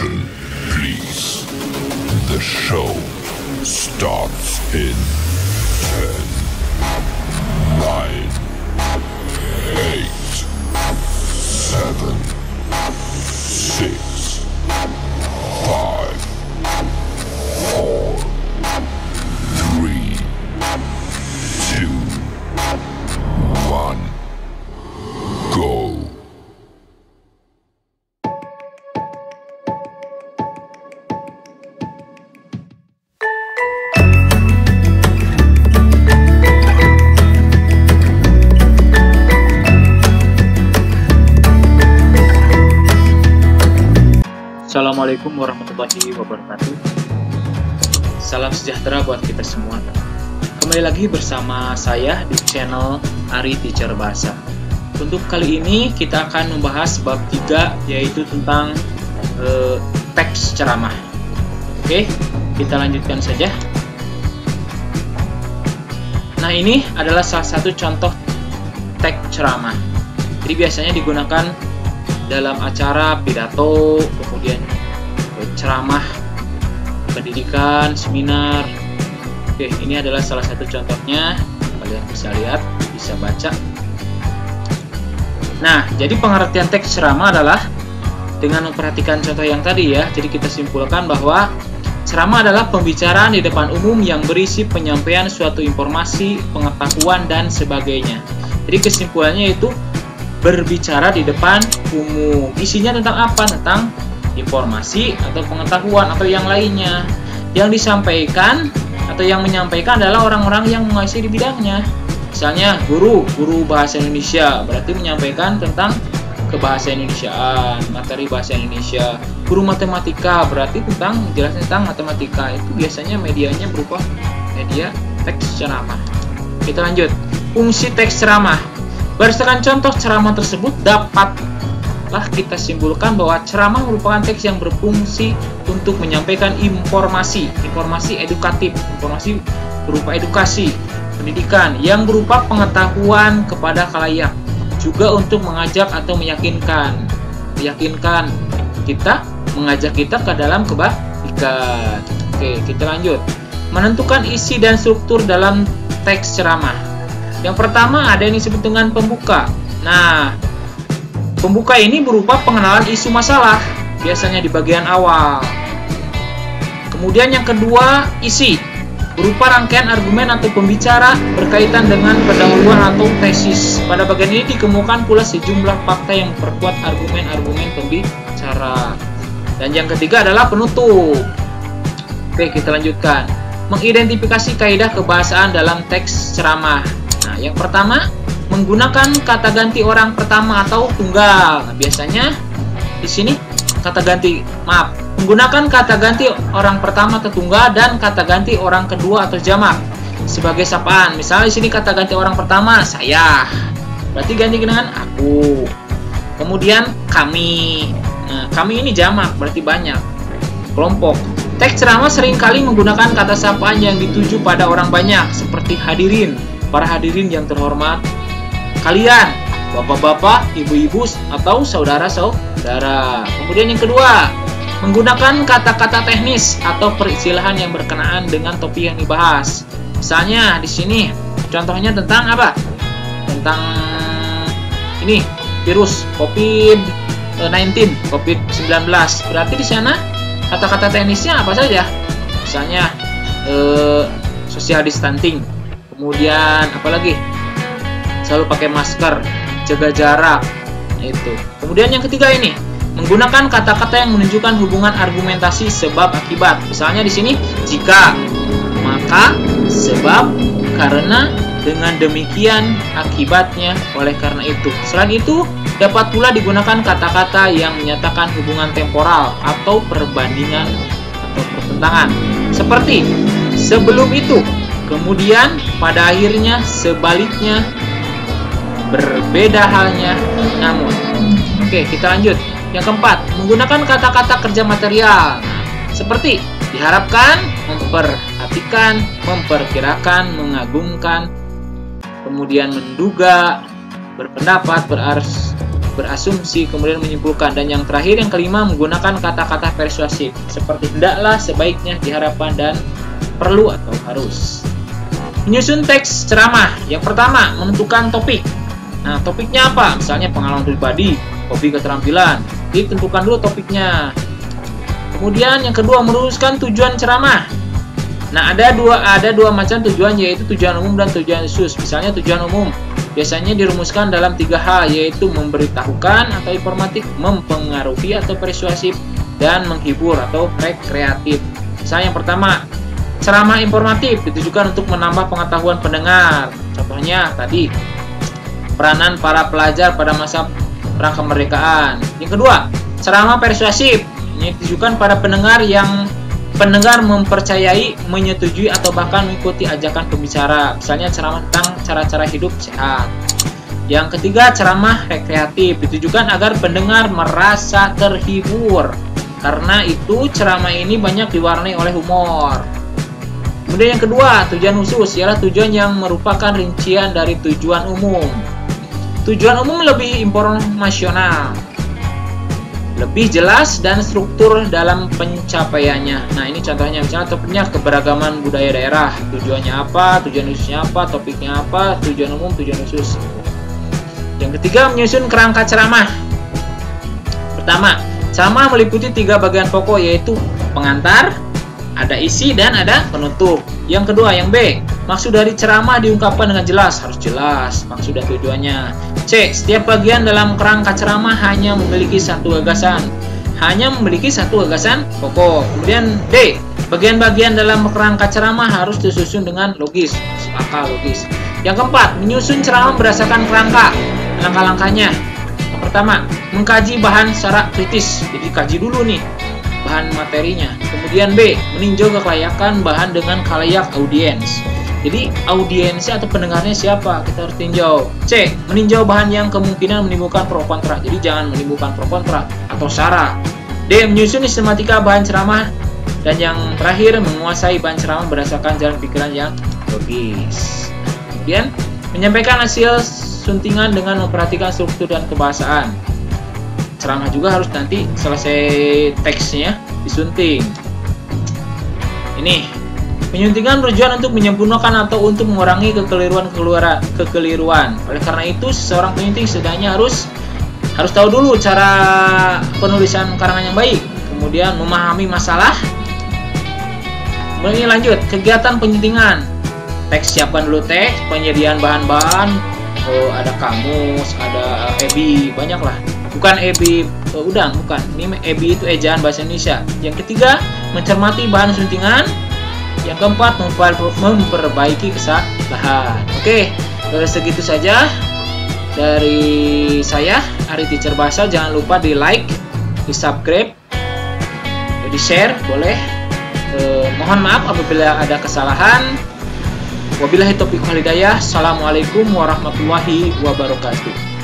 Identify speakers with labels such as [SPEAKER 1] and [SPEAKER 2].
[SPEAKER 1] Attention, please. The show starts in 10, 9, 8, 7, 6, 5, 4, 3, 2, 1, go.
[SPEAKER 2] Assalamualaikum warahmatullahi wabarakatuh. Salam sejahtera buat kita semua. Kembali lagi bersama saya di channel Ari Teacher Bahasa. Untuk kali ini kita akan membahas bab 3, yaitu tentang teks ceramah. Oke, kita lanjutkan saja. Nah, ini adalah salah satu contoh teks ceramah. Jadi biasanya digunakan dalam acara pidato, kemudian ceramah, pendidikan, seminar. Oke, ini adalah salah satu contohnya. Kalian bisa lihat, bisa baca. Nah, jadi pengertian teks ceramah adalah dengan memperhatikan contoh yang tadi ya. Jadi kita simpulkan bahwa ceramah adalah pembicaraan di depan umum yang berisi penyampaian suatu informasi, pengetahuan, dan sebagainya. Jadi kesimpulannya itu berbicara di depan umum. Isinya tentang apa? Tentang informasi atau pengetahuan atau yang lainnya. Yang disampaikan atau yang menyampaikan adalah orang-orang yang menguasai di bidangnya. Misalnya guru bahasa Indonesia berarti menyampaikan tentang kebahasa Indonesiaan, materi bahasa Indonesia. Guru matematika berarti tentang menjelaskan tentang matematika. Itu biasanya medianya berupa media teks ceramah. Kita lanjut. Fungsi teks ceramah. Berdasarkan contoh ceramah tersebut dapatlah kita simpulkan bahwa ceramah merupakan teks yang berfungsi untuk menyampaikan informasi edukatif, informasi berupa edukasi, pendidikan yang berupa pengetahuan kepada khalayak, juga untuk mengajak atau meyakinkan kita, mengajak kita ke dalam kebaikan. Oke, kita lanjut. Menentukan isi dan struktur dalam teks ceramah. Yang pertama ada yang disebut dengan pembuka. Nah, pembuka ini berupa pengenalan isu masalah, biasanya di bagian awal. Kemudian yang kedua, isi, berupa rangkaian argumen atau pembicara berkaitan dengan pendahuluan atau tesis. Pada bagian ini dikemukakan pula sejumlah fakta yang memperkuat argumen-argumen pembicara. Dan yang ketiga adalah penutup. Oke, kita lanjutkan. Mengidentifikasi kaidah kebahasaan dalam teks ceramah. Nah, yang pertama, menggunakan kata ganti orang pertama atau tunggal. Nah, biasanya di sini menggunakan kata ganti orang pertama atau tunggal dan kata ganti orang kedua atau jamak sebagai sapaan. Misalnya di sini kata ganti orang pertama saya, berarti ganti dengan aku. Kemudian kami. Nah, kami ini jamak, berarti banyak, kelompok. Teks ceramah seringkali menggunakan kata sapaan yang dituju pada orang banyak, seperti hadirin, para hadirin yang terhormat, kalian, bapak-bapak, ibu-ibu, atau saudara-saudara. Kemudian yang kedua, menggunakan kata-kata teknis atau peristilahan yang berkenaan dengan topik yang dibahas. Misalnya di sini contohnya tentang apa? Tentang ini virus COVID-19. Berarti di sana kata-kata teknisnya apa saja? Misalnya social distancing. Kemudian apalagi? Selalu pakai masker, jaga jarak. Itu. Kemudian yang ketiga ini, menggunakan kata-kata yang menunjukkan hubungan argumentasi sebab akibat. Misalnya di sini jika, maka, sebab, karena, dengan demikian, akibatnya, oleh karena itu. Selain itu, dapat pula digunakan kata-kata yang menyatakan hubungan temporal atau perbandingan atau pertentangan. Seperti sebelum itu, kemudian, pada akhirnya, sebaliknya, berbeda halnya, namun. Oke, kita lanjut. Yang keempat, menggunakan kata-kata kerja material. Seperti diharapkan, memperhatikan, memperkirakan, mengagumkan, kemudian menduga, berpendapat, berasumsi, kemudian menyimpulkan. Dan yang terakhir, yang kelima, menggunakan kata-kata persuasif seperti hendaklah, sebaiknya, diharapkan, dan perlu atau harus. Menyusun teks ceramah. Yang pertama, menentukan topik. Nah, topiknya apa? Misalnya pengalaman pribadi, hobi, keterampilan. Ditentukan dulu topiknya. Kemudian yang kedua, merumuskan tujuan ceramah. Nah, ada dua macam tujuan, yaitu tujuan umum dan tujuan khusus. Misalnya tujuan umum biasanya dirumuskan dalam 3 hal, yaitu memberitahukan atau informatif, mempengaruhi atau persuasif, dan menghibur atau rekreatif. Misalnya yang pertama, ceramah informatif ditujukan untuk menambah pengetahuan pendengar. Contohnya tadi, peranan para pelajar pada masa perang kemerdekaan. Yang kedua, ceramah persuasif. Ini ditujukan pada pendengar yang mempercayai, menyetujui, atau bahkan mengikuti ajakan pembicara. Misalnya ceramah tentang cara-cara hidup sehat. Yang ketiga, ceramah rekreatif ditujukan agar pendengar merasa terhibur. Karena itu ceramah ini banyak diwarnai oleh humor. Kemudian yang kedua, tujuan khusus ialah tujuan yang merupakan rincian dari tujuan umum. Tujuan umum lebih informasional, lebih jelas, dan struktur dalam pencapaiannya. Nah, ini contohnya, misalnya topiknya keberagaman budaya daerah. Tujuannya apa, tujuan khususnya apa, topiknya apa, tujuan umum, tujuan khusus. Yang ketiga, menyusun kerangka ceramah. Pertama, ceramah meliputi 3 bagian pokok, yaitu pengantar, ada isi, dan ada penutup. Yang kedua, yang B, maksud dari ceramah diungkapkan dengan jelas, harus jelas maksud dan tujuannya. C, setiap bagian dalam kerangka ceramah hanya memiliki satu gagasan pokok. Kemudian D, bagian-bagian dalam kerangka ceramah harus disusun dengan logis, masuk akal, logis. Yang keempat, menyusun ceramah berdasarkan kerangka. Langkah-langkahnya, yang pertama, mengkaji bahan secara kritis. Jadi kaji dulu nih bahan materinya. Kemudian B, meninjau kelayakan bahan dengan khalayak audiens. Jadi audiensnya atau pendengarnya siapa, kita harus tinjau. C, meninjau bahan yang kemungkinan menimbulkan pro kontra. Jadi jangan menimbulkan pro kontra atau sara. D, menyusun sistematika bahan ceramah. Dan yang terakhir, menguasai bahan ceramah berdasarkan jalan pikiran yang logis. Kemudian menyampaikan hasil suntingan dengan memperhatikan struktur dan kebahasaan. Ceramah juga harus nanti selesai teksnya disunting. Ini penyuntingan bertujuan untuk menyempurnakan atau untuk mengurangi kekeliruan. Oleh karena itu, seseorang penyunting setidaknya harus tahu dulu cara penulisan karangan yang baik, kemudian memahami masalah. Kemudian lanjut, kegiatan penyuntingan. Teks, siapkan dulu teks, penyediaan bahan-bahan, ada kamus, ada EBI, banyak lah. Bukan EBI udang, bukan. Ini EBI itu ejaan bahasa Indonesia. Yang ketiga, mencermati bahan suntingan. Yang keempat, memperbaiki kesalahan. Oke, dari segitu saja dari saya, Ari Teacher Bahasa. Jangan lupa di like, di subscribe, di share, boleh. Mohon maaf apabila ada kesalahan. Wabillahi taufiq wal hidayah. Assalamualaikum warahmatullahi wabarakatuh.